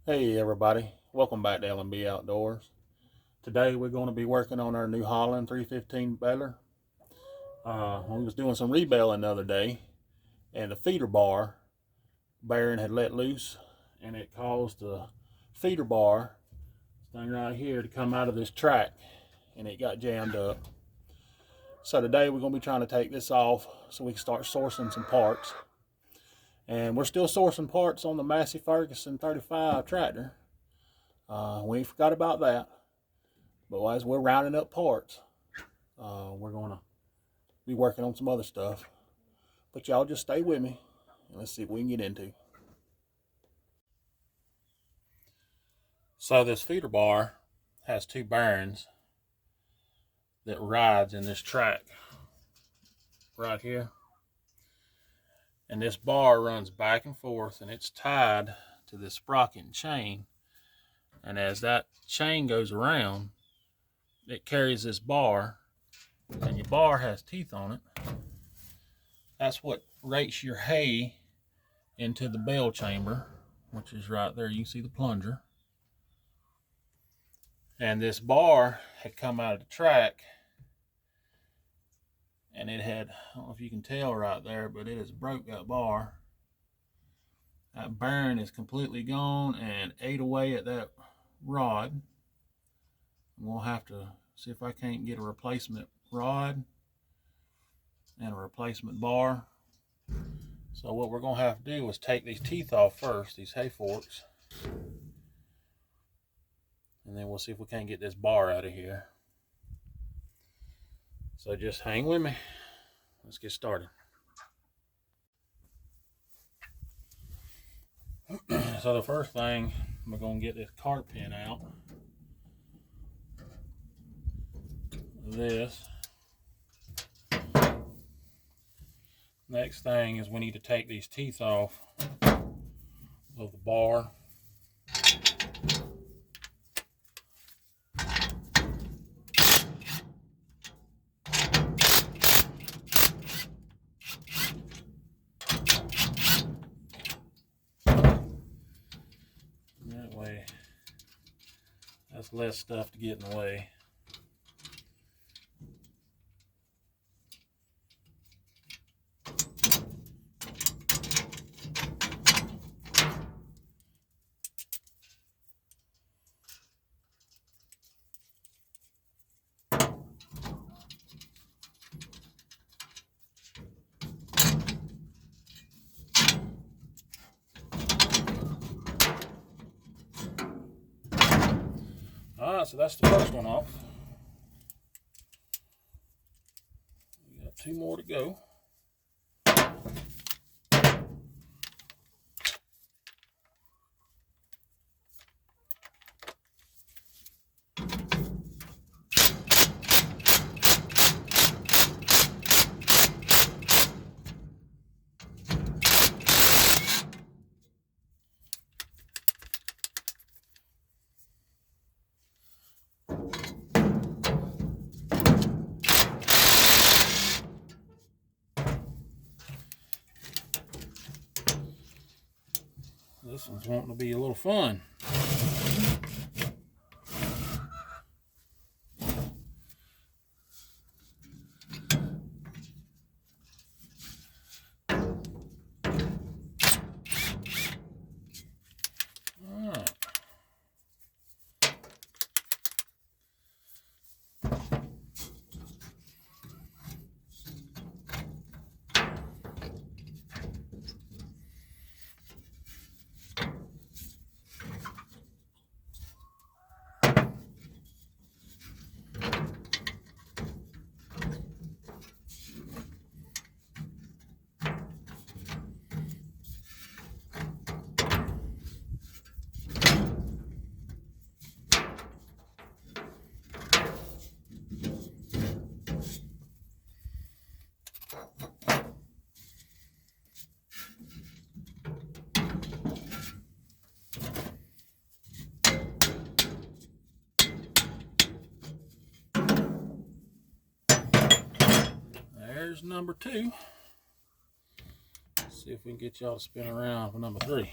Hey everybody, welcome back to L&B Outdoors. Today we're going to be working on our new Holland 315 baler. We was doing some rebaling the other day, and the feeder bar bearing had let loose, and it caused the feeder bar, this thing right here, to come out of this track, and it got jammed up. So today we're going to be trying to take this off so we can start sourcing some parts. And we're still sourcing parts on the Massey Ferguson 35 tractor. We ain't forgot about that. But as we're rounding up parts, we're going to be working on some other stuff. But y'all just stay with me, and let's see what we can get into. So this feeder bar has two bearings that rides in this track right here. And this bar runs back and forth, and it's tied to this sprocket and chain. And as that chain goes around, it carries this bar, and your bar has teeth on it. That's what rates your hay into the bale chamber, which is right there. You can see the plunger. And this bar had come out of the track, and it had, I don't know if you can tell right there, but it has broke that bar. That bearing is completely gone and ate away at that rod. I'm gonna have to see if I can't get a replacement rod and a replacement bar. So what we're gonna have to do is take these teeth off first, these hay forks, and then we'll see if we can't get this bar out of here. So just hang with me. Let's get started. So the first thing, we're gonna get this cart pin out. This. Next thing is we need to take these teeth off of the bar. That way, that's less stuff to get in the way. Alright, so that's the first one off. We got two more to go. This one's wanting to be a little fun. Alright. There's number two. Let's see if we can get y'all to spin around for number three.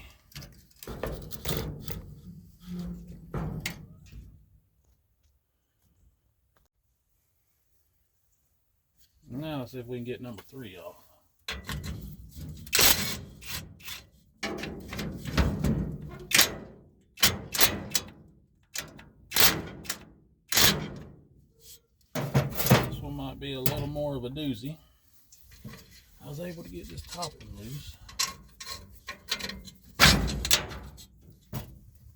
let's see if we can get number 3 off. This one might be a little more of a doozy. I was able to get this top one loose.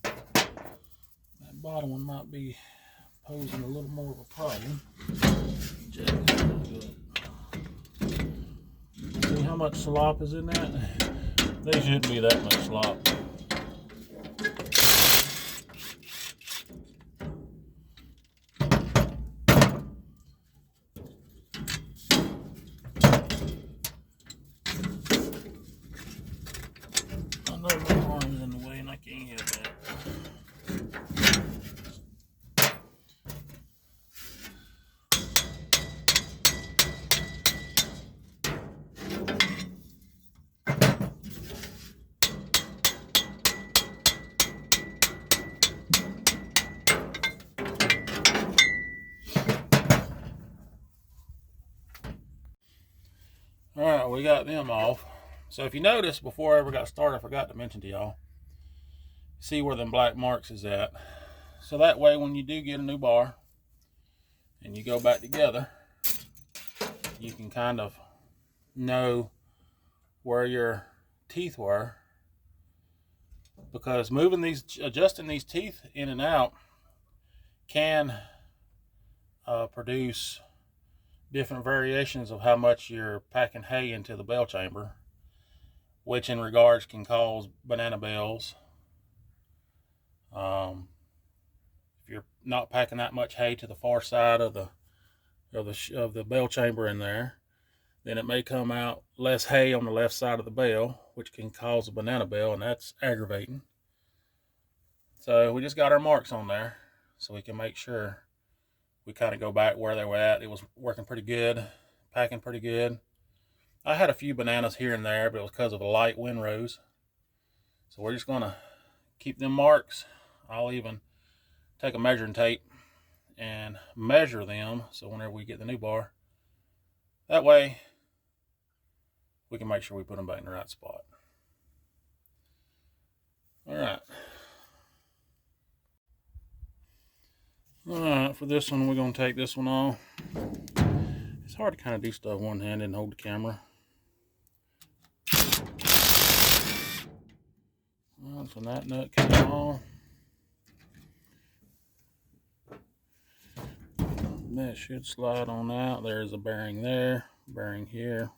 That bottom one might be posing a little more of a problem. See how much slop is in that? There shouldn't be that much slop. I know my arm's in the way and I can't help that. Alright, we got them off. So if you notice, before I ever got started, I forgot to mention to y'all, see where them black marks is at. So that way when you do get a new bar and you go back together, you can kind of know where your teeth were, because adjusting these teeth in and out can produce different variations of how much you're packing hay into the bell chamber, which in regards can cause banana bells. If you're not packing that much hay to the far side of the bell chamber in there, then it may come out less hay on the left side of the bell, which can cause a banana bell, and that's aggravating. So we just got our marks on there so we can make sure we kind of go back where they were at. It was working pretty good, packing pretty good. I had a few bananas here and there, but it was because of a light windrows. So we're just gonna keep them marks. I'll even take a measuring tape and measure them, so whenever we get the new bar, that way we can make sure we put them back in the right spot. Alright, for this one, we're going to take this one off. It's hard to kind of do stuff one-handed and hold the camera. So that nut came off. That should slide on out. There's a bearing there, bearing here.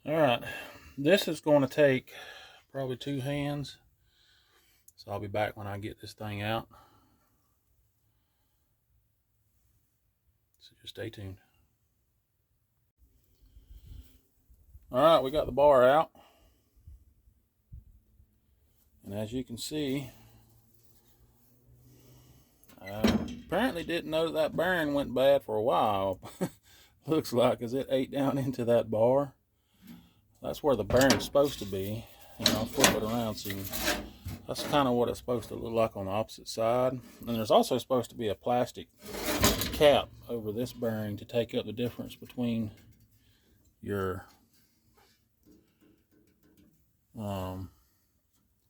Alright, this is going to take probably 2 hands. So I'll be back when I get this thing out. So just stay tuned. Alright, we got the bar out. And as you can see, I apparently didn't know that bearing went bad for a while. Looks like, as it ate down into that bar. That's where the bearing's supposed to be. And I'll flip it around so you can, that's kind of what it's supposed to look like on the opposite side. And there's also supposed to be a plastic cap over this bearing to take up the difference between your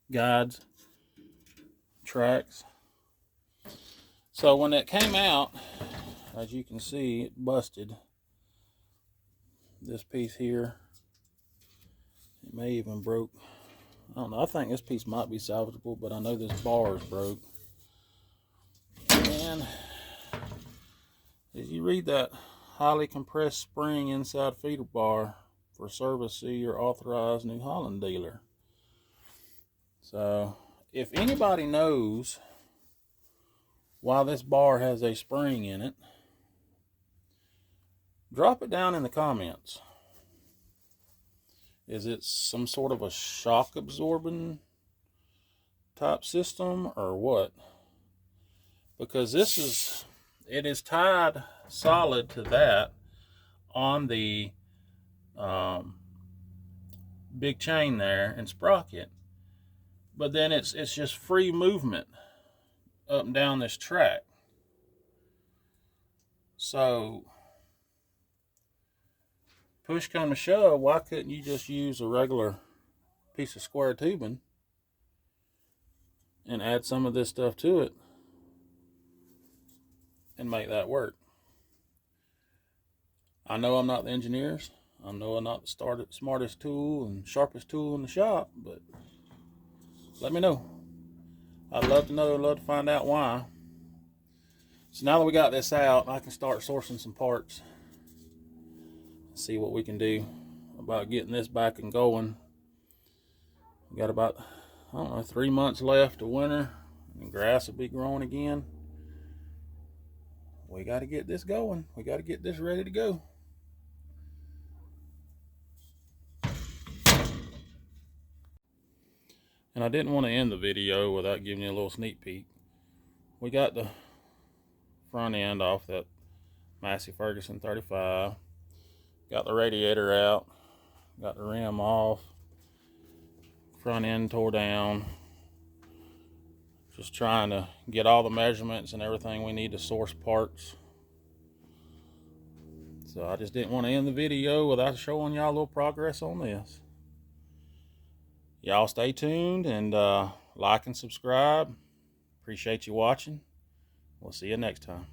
guides, tracks. So when it came out, as you can see, it busted this piece here. It may even broke. I don't know. I think this piece might be salvageable, but I know this bar is broke. And as you read that, highly compressed spring inside feeder bar for service, see your authorized New Holland dealer. So if anybody knows why this bar has a spring in it, drop it down in the comments. Is it some sort of a shock absorbing type system or what? Because it is tied solid to that on the big chain there and sprocket, but then it's just free movement up and down this track. So push come to shove, why couldn't you just use a regular piece of square tubing and add some of this stuff to it and make that work? I know I'm not the engineers. I know I'm not the smartest tool and sharpest tool in the shop, but let me know. I'd love to know, love to find out why. So now that we got this out, I can start sourcing some parts. See what we can do about getting this back and going. We got about, I don't know, 3 months left of winter, and grass will be growing again. We got to get this going. We got to get this ready to go. And I didn't want to end the video without giving you a little sneak peek. We got the front end off that Massey Ferguson 35. Got the radiator out. Got the rim off. Front end tore down. Just trying to get all the measurements and everything we need to source parts. So I just didn't want to end the video without showing y'all a little progress on this. Y'all stay tuned and like and subscribe. Appreciate you watching. We'll see you next time.